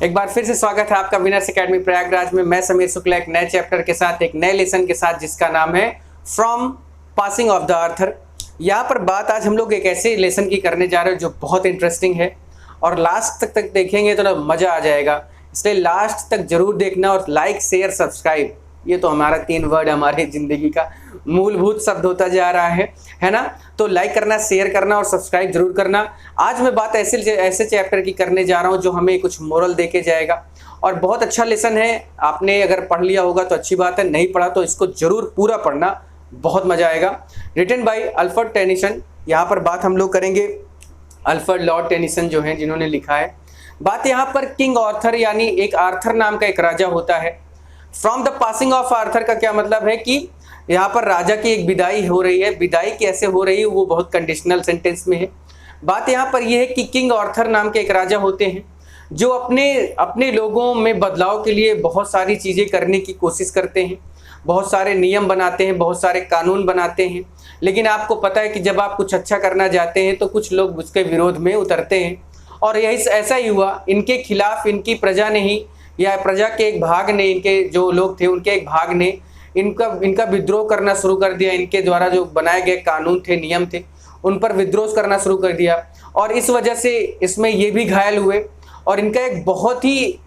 एक बार फिर से स्वागत है आपका विनर्स एकेडमी प्रयागराज में। मैं समीर शुक्ला एक नए चैप्टर के साथ, एक नए लेसन के साथ, जिसका नाम है from passing of the Arthur. यहाँ पर बात आज हम लोग एक ऐसे लेसन की करने जा रहे हैं जो बहुत इंटरेस्टिंग है और लास्ट तक देखेंगे तो मज़ा आ जाएगा, इसलिए लास्ट तक जरूर देखना। और लाइक, शेयर, सब्सक्राइब, ये तो हमारा 3 वर्ड हमारी ज़िंदगी का मूलभूत शब्द होता जा रहा है ना। तो लाइक करना, शेयर करना और सब्सक्राइब जरूर करना। आज मैं बात ऐसे चैप्टर की करने जा रहा हूँ जो हमें कुछ मोरल देके जाएगा और बहुत अच्छा लेसन है। आपने अगर पढ़ लिया होगा तो अच्छी बात है, नहीं पढ़ा तो इसको जरूर पूरा पढ़ना, बहुत मजा आएगा। Written by Alfred Tennyson. यहाँ पर बात हम लोग करेंगे अल्फ्रेड लॉर्ड टेनिसन जो हैं, जिन्होंने लिखा है। बात यहाँ पर किंग आर्थर यानी एक आर्थर नाम का एक राजा होता है। From the passing of Arthur का क्या मतलब है कि यहाँ पर राजा की एक विदाई हो रही है। विदाई कैसे हो रही है वो बहुत कंडीशनल सेंटेंस में है। बात यहाँ पर यह है कि किंग आर्थर नाम के एक राजा होते हैं जो अपने लोगों में बदलाव के लिए बहुत सारी चीज़ें करने की कोशिश करते हैं, बहुत सारे नियम बनाते हैं, बहुत सारे कानून बनाते हैं। लेकिन आपको पता है कि जब आप कुछ अच्छा करना चाहते हैं तो कुछ लोग उसके विरोध में उतरते हैं और यही ऐसा ही हुआ। इनके खिलाफ इनकी प्रजा ने ही, या प्रजा के एक भाग ने, इनके जो लोग थे उनके एक भाग ने इनका विद्रोह करना शुरू कर दिया। इनके द्वारा जो बनाए गए कानून थे, नियम थे, उन पर विद्रोह करना शुरू कर दिया और इस वजह से इसमें ये भी घायल हुए। और इनका एक बहुत ही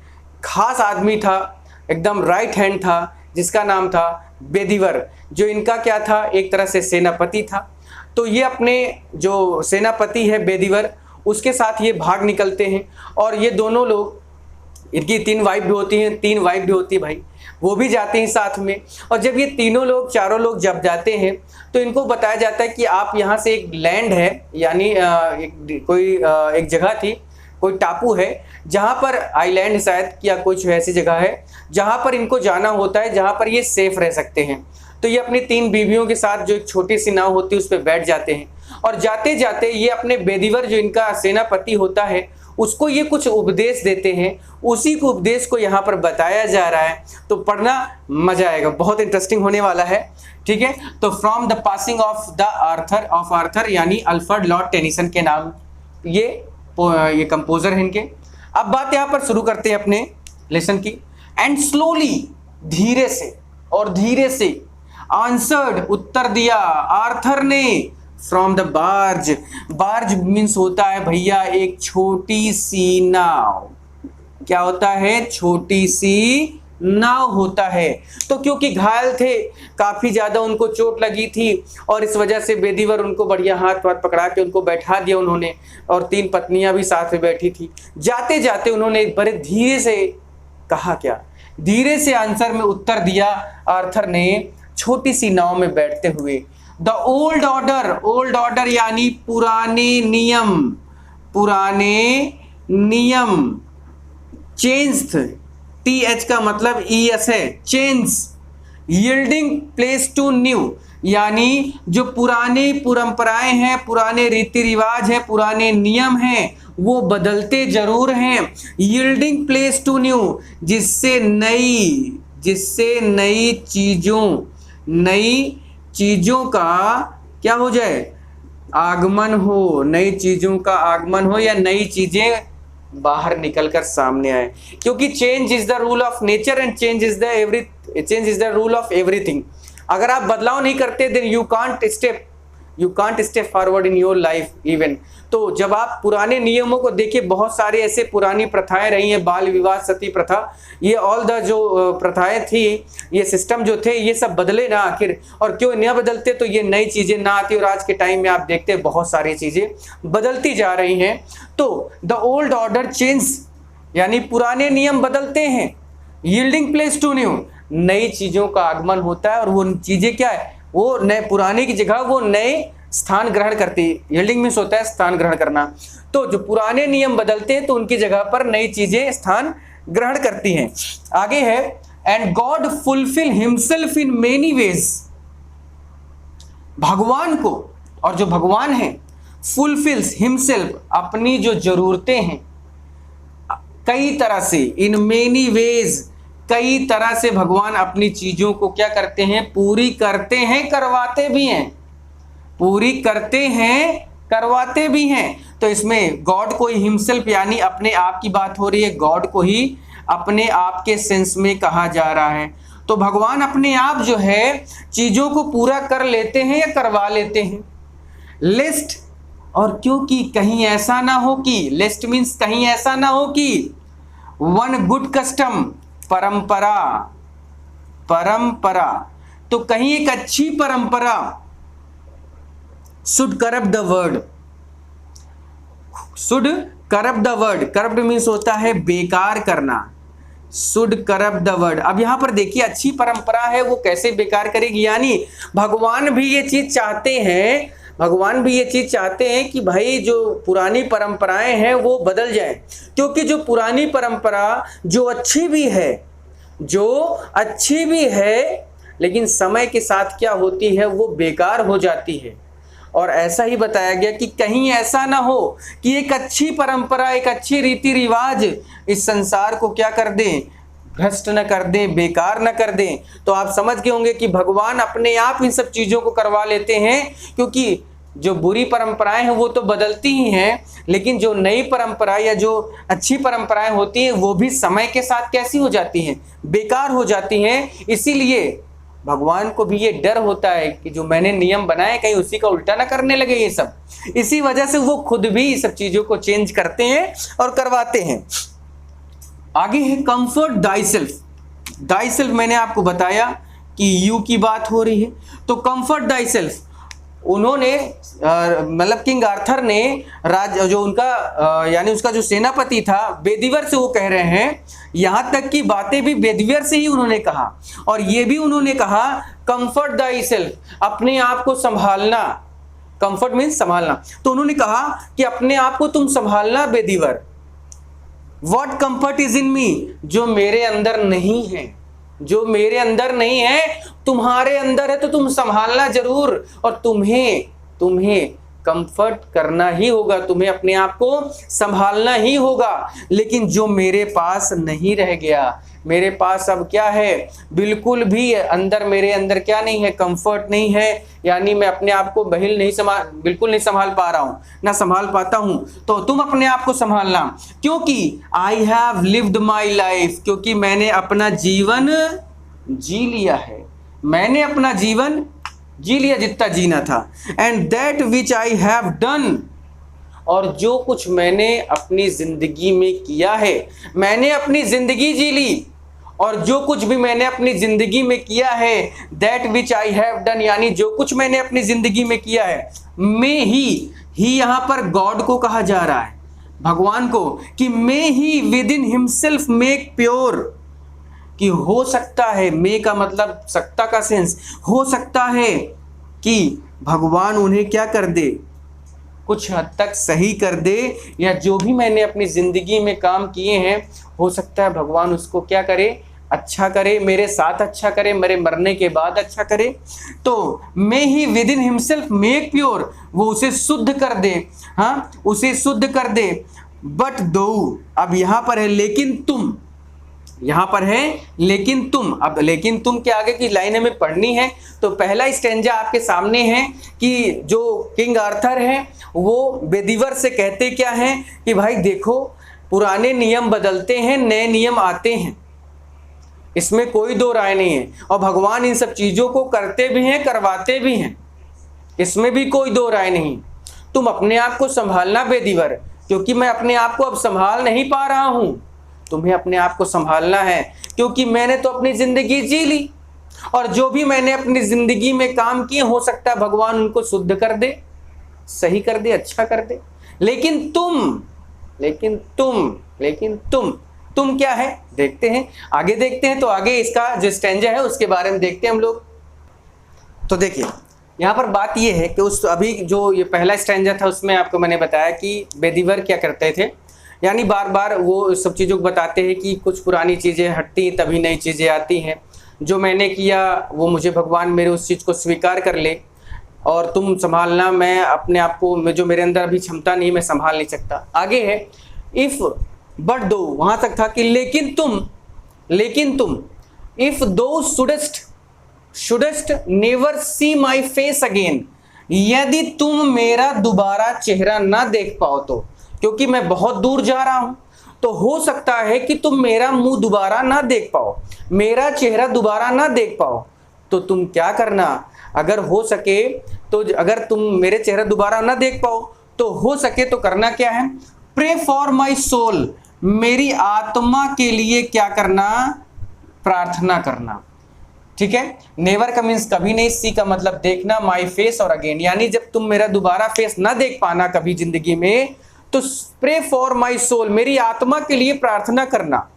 खास आदमी था, एकदम राइट हैंड था, जिसका नाम था बेदीवर, जो इनका क्या था, एक तरह से सेनापति था। तो ये अपने जो सेनापति है बेदीवर, उसके साथ ये भाग निकलते हैं और ये दोनों लोग, इनकी 3 वाइफ भी होती हैं, 3 वाइफ भी होती है भाई, वो भी जाते हैं साथ में। और जब ये चारों लोग जब जाते हैं तो इनको बताया जाता है कि आप यहाँ से एक लैंड है, यानी एक जगह थी, कोई टापू है जहाँ पर आइलैंड शायद या कुछ ऐसी जगह है जहाँ पर इनको जाना होता है, जहाँ पर ये सेफ रह सकते हैं। तो ये अपनी 3 बीवियों के साथ जो एक छोटी सी नाव होती है उस पर बैठ जाते हैं और जाते जाते ये अपने बेदीवर जो इनका सेनापति होता है उसको ये कुछ उपदेश देते हैं। उसी को उपदेश को यहाँ पर बताया जा रहा है, तो पढ़ना मजा आएगा, बहुत इंटरेस्टिंग होने वाला है। ठीक है, तो from the passing of Arthur यानी अल्फ्रेड लॉर्ड टेनिसन के नाम ये कंपोजर हैं इनके। अब बात यहाँ पर शुरू करते हैं अपने लेसन की। एंड स्लोली, धीरे से आंसर्ड, उत्तर दिया आर्थर ने, फ्रॉम द बार्ज मीन्स होता है भैया एक छोटी सी नाव। क्या होता है? छोटी सी नाव होता है। तो क्योंकि घायल थे, काफी ज्यादा उनको चोट लगी थी और इस वजह से बेदीवर उनको बढ़िया हाथ पकड़ा के उनको बैठा दिया उन्होंने, और 3 पत्नियां भी साथ में बैठी थी। जाते जाते उन्होंने बड़े धीरे से कहा, क्या धीरे से आंसर में उत्तर दिया आर्थर ने, छोटी सी नाव में बैठते हुए। द ओल्ड ऑर्डर यानी पुराने नियम चेंज, TH का मतलब ES है, change. Yielding place to new यानी जो पुरानी परंपराएं हैं, पुराने रीति रिवाज है, पुराने नियम हैं, वो बदलते जरूर हैं। यील्डिंग प्लेस टू न्यू, जिससे नई चीजों का क्या हो जाए, आगमन हो, नई चीजों का आगमन हो या नई चीजें बाहर निकलकर सामने आए। क्योंकि change is the rule of nature and change is the rule of everything. अगर आप बदलाव नहीं करते then you can't step forward in your life even. तो जब आप पुराने नियमों को देखिए, बहुत सारे ऐसे पुरानी प्रथाएं रही हैं, बाल विवाह, सती प्रथा, ये ऑल द जो प्रथाएं थी, ये सिस्टम जो थे, ये सब बदले ना आखिर। और क्यों न बदलते तो ये नई चीजें ना आती, और आज के टाइम में आप देखते हैं बहुत सारी चीजें बदलती जा रही हैं। तो द ओल्ड ऑर्डर चेंज यानी पुराने नियम बदलते हैं, यील्डिंग प्लेस टू न्यू, नई चीजों का आगमन होता है और वो चीजें क्या है, वो नए पुराने की जगह वो नए स्थान ग्रहण करती है। यील्डिंग मीन्स होता है स्थान ग्रहण करना। तो जो पुराने नियम बदलते हैं तो उनकी जगह पर नई चीजें स्थान ग्रहण करती हैं। आगे है, and God fulfil himself in many ways. भगवान को, और जो भगवान है, फुलफिल्स हिमसेल्फ, अपनी जो जरूरतें हैं, कई तरह से, इन मेनी वेज, कई तरह से भगवान अपनी चीजों को क्या करते हैं, पूरी करते हैं, करवाते भी हैं, पूरी करते हैं, करवाते भी हैं। तो इसमें गॉड को ही हिमसेल्फ यानी अपने आप की बात हो रही है, गॉड को ही अपने आप के सेंस में कहा जा रहा है। तो भगवान अपने आप जो है चीजों को पूरा कर लेते हैं या करवा लेते हैं। लिस्ट, और क्योंकि कहीं ऐसा ना हो कि, लिस्ट मीन्स कहीं ऐसा ना हो कि वन गुड कस्टम, परंपरा, परंपरा, तो कहीं एक अच्छी परंपरा should corrupt the word, should corrupt the word, corrupt means होता है बेकार करना, शुड करप्ट द वर्ड। अब यहां पर देखिए अच्छी परंपरा है वो कैसे बेकार करेगी, यानी भगवान भी ये चीज चाहते हैं, भगवान भी ये चीज चाहते हैं कि भाई जो पुरानी परंपराएं हैं वो बदल जाएं, क्योंकि जो पुरानी परंपरा जो अच्छी भी है, जो अच्छी भी है, लेकिन समय के साथ क्या होती है वो बेकार हो जाती है। और ऐसा ही बताया गया कि कहीं ऐसा ना हो कि एक अच्छी परंपरा, एक अच्छी रीति रिवाज इस संसार को क्या कर दें, भ्रष्ट न कर दें, बेकार न कर दें। तो आप समझ गए होंगे कि भगवान अपने आप इन सब चीजों को करवा लेते हैं, क्योंकि जो बुरी परंपराएं हैं वो तो बदलती ही हैं, लेकिन जो नई परंपरा या जो अच्छी परंपराएं होती हैं वो भी समय के साथ कैसी हो जाती हैं, बेकार हो जाती हैं। इसीलिए भगवान को भी ये डर होता है कि जो मैंने नियम बनाए कहीं उसी का उल्टा ना करने लगे ये सब। इसी वजह से वो खुद भी सब चीजों को चेंज करते हैं और करवाते हैं। आगे है comfort thy self. Thy self मैंने आपको बताया कि यू की बात हो रही है, तो कंफर्ट दाई सेल्फ उन्होंने मतलब किंग आर्थर ने जो उनका यानी उसका जो सेनापति था बेदिवर से वो कह रहे हैं, यहां तक की बातें भी बेदिवर से ही उन्होंने कहा, और ये भी उन्होंने कहा कंफर्ट दाई सेल्फ, अपने आप को संभालना, कंफर्ट मीन्स संभालना। तो उन्होंने कहा कि अपने आप को तुम संभालना बेदिवर। व्हाट कंफर्ट इज इन मी, जो मेरे अंदर नहीं है, जो मेरे अंदर नहीं है तुम्हारे अंदर है, तो तुम संभालना जरूर, और तुम्हें कंफर्ट करना ही होगा, तुम्हें अपने आप को संभालना ही होगा। लेकिन जो मेरे पास नहीं रह गया, मेरे पास अब क्या है, बिल्कुल भी अंदर, मेरे अंदर क्या नहीं है, कंफर्ट नहीं है, यानी मैं अपने आप को बिल्कुल नहीं संभाल पा रहा हूं, ना संभाल पाता हूं। तो तुम अपने आप को संभालना, क्योंकि I have lived my life, क्योंकि मैंने अपना जीवन जी लिया है, मैंने अपना जीवन जी लिया जितना जीना था। And that which I have done, और जो कुछ मैंने अपनी जिंदगी में किया है, मैंने अपनी जिंदगी जी ली, और जो कुछ भी मैंने अपनी जिंदगी में किया है, that which I have done, यानी जो कुछ मैंने अपनी जिंदगी में किया है, में ही यहां पर गॉड को कहा जा रहा है, भगवान को, कि may he within himself make pure, कि हो सकता है, मे का मतलब सकता का सेंस, हो सकता है कि भगवान उन्हें क्या कर दे, कुछ हद तक सही कर दे, या जो भी मैंने अपनी जिंदगी में काम किए हैं हो सकता है भगवान उसको क्या करे, अच्छा करे, मेरे साथ अच्छा करे, मेरे मरने के बाद अच्छा करे। तो may he within himself make pure, वो उसे शुद्ध कर दे, हाँ उसे शुद्ध कर दे। बट दो, अब यहां पर है लेकिन तुम, यहां पर है लेकिन तुम, अब लेकिन तुम के आगे की लाइन हमें पढ़नी है। तो पहला स्टेंजा आपके सामने है कि जो किंग आर्थर है वो बेदिवर से कहते क्या हैं कि भाई देखो, पुराने नियम बदलते हैं, नए नियम आते हैं, इसमें कोई दो राय नहीं है, और भगवान इन सब चीजों को करते भी हैं, करवाते भी हैं, इसमें भी कोई दो राय नहीं। तुम अपने आप को संभालना बेदिवर, क्योंकि मैं अपने आप को अब संभाल नहीं पा रहा हूं, तुम्हें अपने आप को संभालना है, क्योंकि मैंने तो अपनी जिंदगी जी ली, और जो भी मैंने अपनी जिंदगी में काम किए हो सकता है भगवान उनको शुद्ध कर दे, सही कर दे, अच्छा कर दे। लेकिन तुम क्या है, देखते हैं, आगे देखते हैं। तो आगे इसका जो स्टैंजा है उसके बारे में देखते हैं हम लोग। तो देखिए यहाँ पर बात ये है कि उस अभी जो ये पहला स्टैंजा था उसमें आपको मैंने बताया कि बेदिवर क्या करते थे, यानी बार बार वो सब चीज़ों को बताते हैं कि कुछ पुरानी चीज़ें हटती तभी नई चीज़ें आती हैं, जो मैंने किया वो मुझे भगवान मेरे उस चीज़ को स्वीकार कर ले, और तुम संभालना, मैं अपने आप को, जो मेरे अंदर अभी क्षमता नहीं, मैं संभाल नहीं सकता। आगे है इफ बट दो, वहां तक था कि लेकिन तुम if thou shouldst never see my face again, यदि तुम मेरा दोबारा चेहरा ना देख पाओ तो, क्योंकि मैं बहुत दूर जा रहा हूं, तो हो सकता है कि तुम मेरा मुंह दोबारा ना देख पाओ, मेरा चेहरा दोबारा ना देख पाओ, तो तुम क्या करना, अगर हो सके तो, अगर तुम मेरे चेहरा दोबारा ना देख पाओ तो हो सके तो करना क्या है, प्रे फॉर माई सोल, मेरी आत्मा के लिए क्या करना, प्रार्थना करना। ठीक है, नेवर का मीन्स कभी नहीं, सी का मतलब देखना, माई फेस और अगेन, यानी जब तुम मेरा दोबारा फेस ना देख पाना कभी जिंदगी में, तो प्रे फॉर माई सोल, मेरी आत्मा के लिए प्रार्थना करना,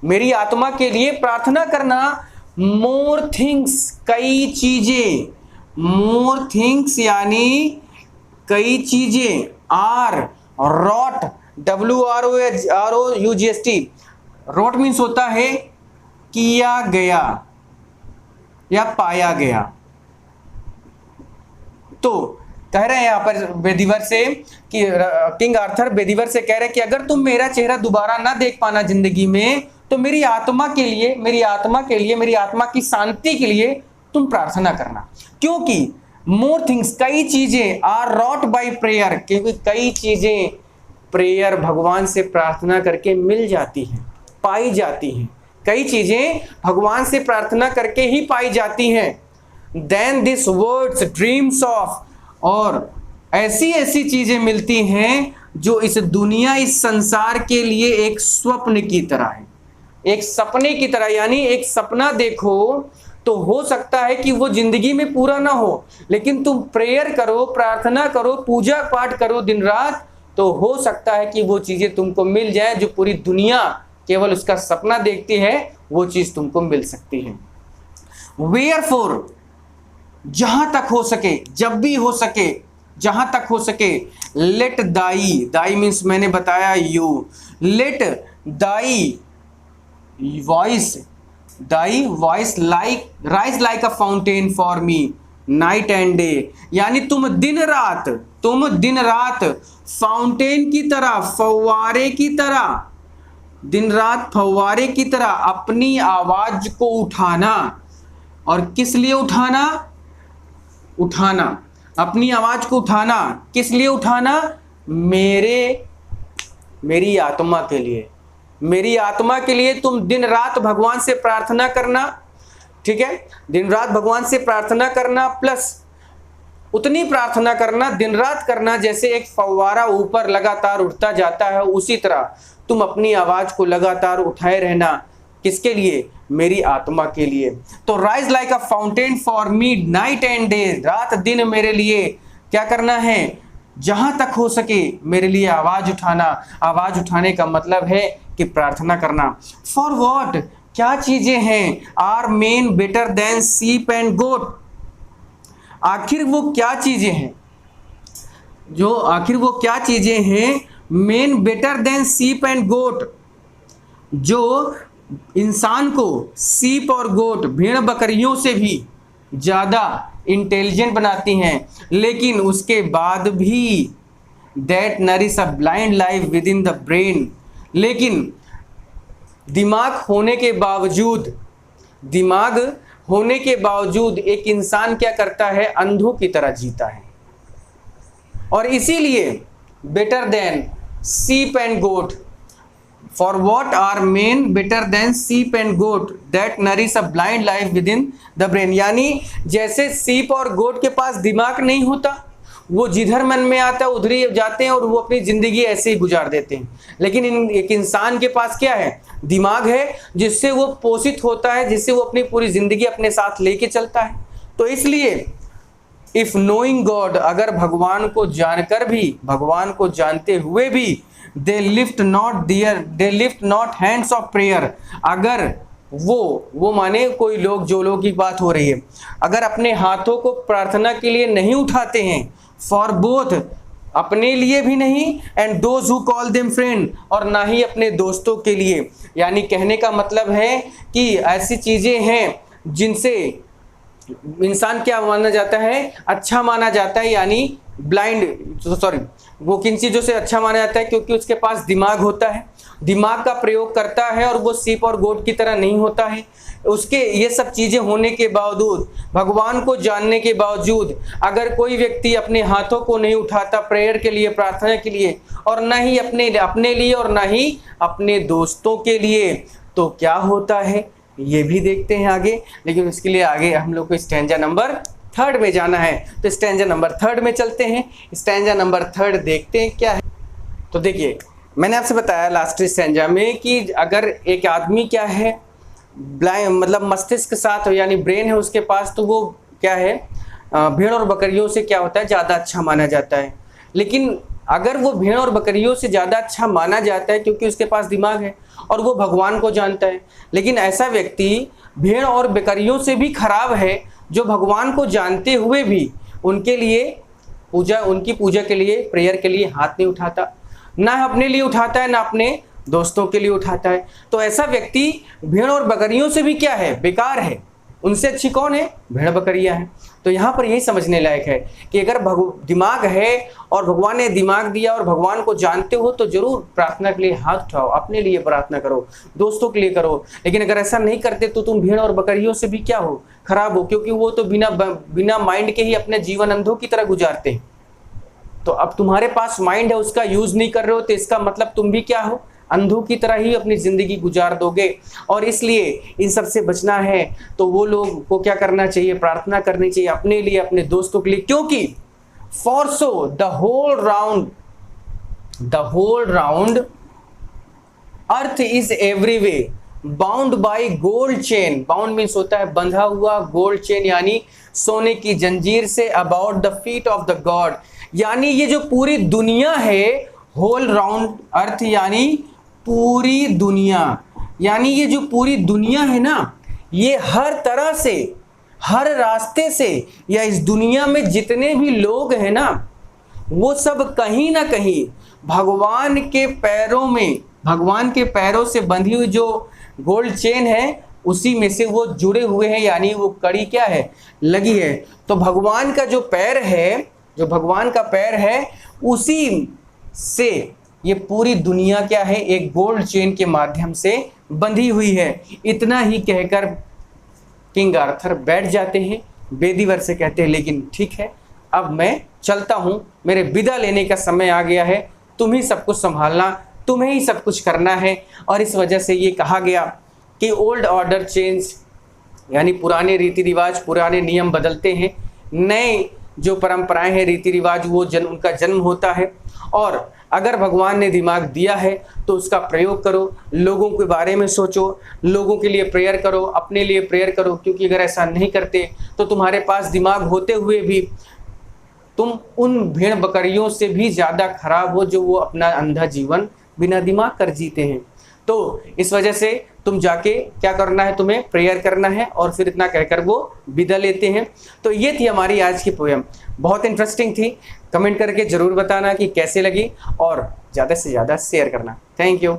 मेरी आत्मा के लिए प्रार्थना करना। मोर थिंग्स, कई चीजें, मोर थिंग्स यानी कई चीजें, are wrought, WROUGST, wrought means होता है किया गया या पाया गया। तो कह रहे हैं यहां पर बेदिवर से कि किंग आर्थर बेदिवर से कह रहे हैं कि अगर तुम मेरा चेहरा दोबारा ना देख पाना जिंदगी में, तो मेरी आत्मा के लिए, मेरी आत्मा के लिए, मेरी आत्मा की शांति के लिए तुम प्रार्थना करना, क्योंकि मोर थिंग्स, कई चीजें, आर रॉट बाय प्रेयर, क्योंकि कई चीजें प्रेयर, भगवान से प्रार्थना करके मिल जाती हैं, पाई जाती हैं, कई चीजें भगवान से प्रार्थना करके ही पाई जाती हैं। Then this words dreams of, और ऐसी ऐसी चीजें मिलती हैं जो इस दुनिया, इस संसार के लिए एक स्वप्न की तरह है, एक सपने की तरह, यानी एक सपना देखो तो हो सकता है कि वो जिंदगी में पूरा ना हो, लेकिन तुम प्रेयर करो, प्रार्थना करो, पूजा पाठ करो दिन रात, तो हो सकता है कि वो चीजें तुमको मिल जाए जो पूरी दुनिया केवल उसका सपना देखती है, वो चीज तुमको मिल सकती है। वेयरफॉर, जहां तक हो सके, जब भी हो सके, जहां तक हो सके, लेट दाई, दाई मीन्स मैंने बताया you, let thy voice, thy voice like rise like a fountain for me night and day, यानी तुम दिन रात फाउंटेन की तरह, फव्वारे की तरह, दिन रात फव्वारे की तरह अपनी आवाज को उठाना। और किस लिए उठाना, उठाना अपनी आवाज को उठाना, किस लिए उठाना, मेरी आत्मा के लिए, मेरी आत्मा के लिए तुम दिन रात भगवान से प्रार्थना करना। ठीक है, दिन रात भगवान से प्रार्थना करना, प्लस उतनी प्रार्थना करना, दिन रात करना जैसे एक फव्वारा ऊपर लगातार उठता जाता है, उसी तरह तुम अपनी आवाज को लगातार उठाए रहना। किसके लिए, मेरी आत्मा के लिए। तो rise like a fountain for me night and day, रात दिन मेरे लिए क्या करना है, जहां तक हो सके मेरे लिए आवाज उठाना। आवाज उठाने का मतलब है कि प्रार्थना करना। फॉर वॉट, क्या चीजें हैं, are men better than sheep and गोट, आखिर वो क्या चीजें हैं, जो आखिर वो क्या चीजें हैं, main better than sheep and गोट, जो इंसान को सीप और गोट, भेड़ बकरियों से भी ज्यादा इंटेलिजेंट बनाती हैं, लेकिन उसके बाद भी that nourish a blind life within the brain, लेकिन दिमाग होने के बावजूद एक इंसान क्या करता है, अंधों की तरह जीता है। और इसीलिए better than sheep and goat, for what are men better than sheep and goat that nourish a blind life within the brain, यानी जैसे सीप और गोट के पास दिमाग नहीं होता, वो जिधर मन में आता है उधर ही जाते हैं और वो अपनी जिंदगी ऐसे ही गुजार देते हैं, लेकिन एक इंसान के पास क्या है, दिमाग है, जिससे वो पोषित होता है, जिससे वो अपनी पूरी जिंदगी अपने साथ लेके चलता है। तो इसलिए इफ नोइंग गॉड, अगर भगवान को जानकर भी, भगवान को जानते हुए भी, they lift not hands of prayer, अगर वो माने कोई लोग, जो लोग की बात हो रही है, अगर अपने हाथों को प्रार्थना के लिए नहीं उठाते हैं, फॉर बोथ, अपने लिए भी नहीं, and those who call them friend, और ना ही अपने दोस्तों के लिए, यानी कहने का मतलब है कि ऐसी चीजें हैं जिनसे इंसान क्या माना जाता है, अच्छा माना जाता है, यानी वो किन चीजों से अच्छा माना जाता है, क्योंकि उसके पास दिमाग होता है, दिमाग का प्रयोग करता है, और वो सीप और गोट की तरह नहीं होता है, उसके ये सब चीज़ें होने के बावजूद, भगवान को जानने के बावजूद अगर कोई व्यक्ति अपने हाथों को नहीं उठाता प्रेयर के लिए, प्रार्थना के लिए, और ना ही अपने लिए और ना ही अपने दोस्तों के लिए, तो क्या होता है ये भी देखते हैं आगे। लेकिन उसके लिए आगे हम लोग को स्टैंजा नंबर 3 में जाना है। तो स्टैंजा नंबर 3 में चलते हैं। स्टैंजा नंबर 3 देखते हैं क्या है। तो देखिए, मैंने आपसे बताया लास्ट स्टैंजा में कि अगर एक आदमी क्या है, ब्लाइंड मतलब मस्तिष्क के साथ यानी ब्रेन है उसके पास, तो वो क्या है, भेड़ और बकरियों से क्या होता है, ज़्यादा अच्छा माना जाता है। लेकिन अगर वो भेड़ और बकरियों से ज़्यादा अच्छा माना जाता है क्योंकि उसके पास दिमाग है और वो भगवान को जानता है, लेकिन ऐसा व्यक्ति भेड़ और बकरियों से भी खराब है जो भगवान को जानते हुए भी उनकी पूजा के लिए, प्रेयर के लिए हाथ नहीं उठाता, ना अपने लिए उठाता है ना अपने दोस्तों के लिए उठाता है। तो ऐसा व्यक्ति भेड़ और बकरियों से भी क्या है, बेकार है। उनसे अच्छी कौन है, भेड़ बकरियां हैं। तो यहाँ पर यही समझने लायक है कि अगर दिमाग है और भगवान ने दिमाग दिया और भगवान को जानते हो तो जरूर प्रार्थना के लिए हाथ उठाओ, अपने लिए प्रार्थना करो, दोस्तों के लिए करो। लेकिन अगर ऐसा नहीं करते तो तुम भेड़ और बकरियों से भी क्या हो, खराब हो, क्योंकि वो तो बिना माइंड के ही अपने जीवन अंधों की तरह गुजारते हैं। तो अब तुम्हारे पास माइंड है, उसका यूज नहीं कर रहे हो, तो इसका मतलब तुम भी क्या हो, अंधों की तरह ही अपनी जिंदगी गुजार दोगे। और इसलिए इन सब से बचना है तो वो लोग को क्या करना चाहिए, प्रार्थना करनी चाहिए अपने लिए, अपने दोस्तों के लिए। क्योंकि for so the whole round earth is every way bound by gold chain. Bound means होता है बंधा हुआ, गोल्ड चेन यानी सोने की जंजीर से, about the feet of the God. यानी ये जो पूरी दुनिया है, होल राउंड अर्थ यानी पूरी दुनिया, यानी ये जो पूरी दुनिया है ना, ये हर तरह से, हर रास्ते से, या इस दुनिया में जितने भी लोग हैं ना, वो सब कहीं ना कहीं भगवान के पैरों में, भगवान के पैरों से बंधी हुई जो गोल्ड चेन है उसी में से वो जुड़े हुए हैं, यानी वो कड़ी क्या है, लगी है। तो भगवान का जो पैर है, जो भगवान का पैर है, उसी से ये पूरी दुनिया क्या है, एक गोल्ड चेन के माध्यम से बंधी हुई है। इतना ही कहकर किंग आर्थर बैठ जाते हैं, बेदीवर से कहते हैं लेकिन ठीक है अब मैं चलता हूं, मेरे विदा लेने का समय आ गया है, तुम ही सब कुछ संभालना, तुम्हें ही सब कुछ करना है। और इस वजह से ये कहा गया कि ओल्ड ऑर्डर चेंज, यानी पुराने रीति रिवाज, पुराने नियम बदलते हैं, नए जो परंपराएं हैं, रीति रिवाज, वो उनका जन्म होता है। और अगर भगवान ने दिमाग दिया है तो उसका प्रयोग करो, लोगों के बारे में सोचो, लोगों के लिए प्रेयर करो, अपने लिए प्रेयर करो। क्योंकि अगर ऐसा नहीं करते तो तुम्हारे पास दिमाग होते हुए भी तुम उन भेड़ बकरियों से भी ज़्यादा खराब हो जो वो अपना अंधा जीवन बिना दिमाग कर जीते हैं। तो इस वजह से तुम जाके क्या करना है, तुम्हें प्रेयर करना है। और फिर इतना कहकर वो विदा लेते हैं। तो ये थी हमारी आज की पोएम, बहुत इंटरेस्टिंग थी। कमेंट करके ज़रूर बताना कि कैसे लगी और ज़्यादा से ज़्यादा शेयर करना। Thank you.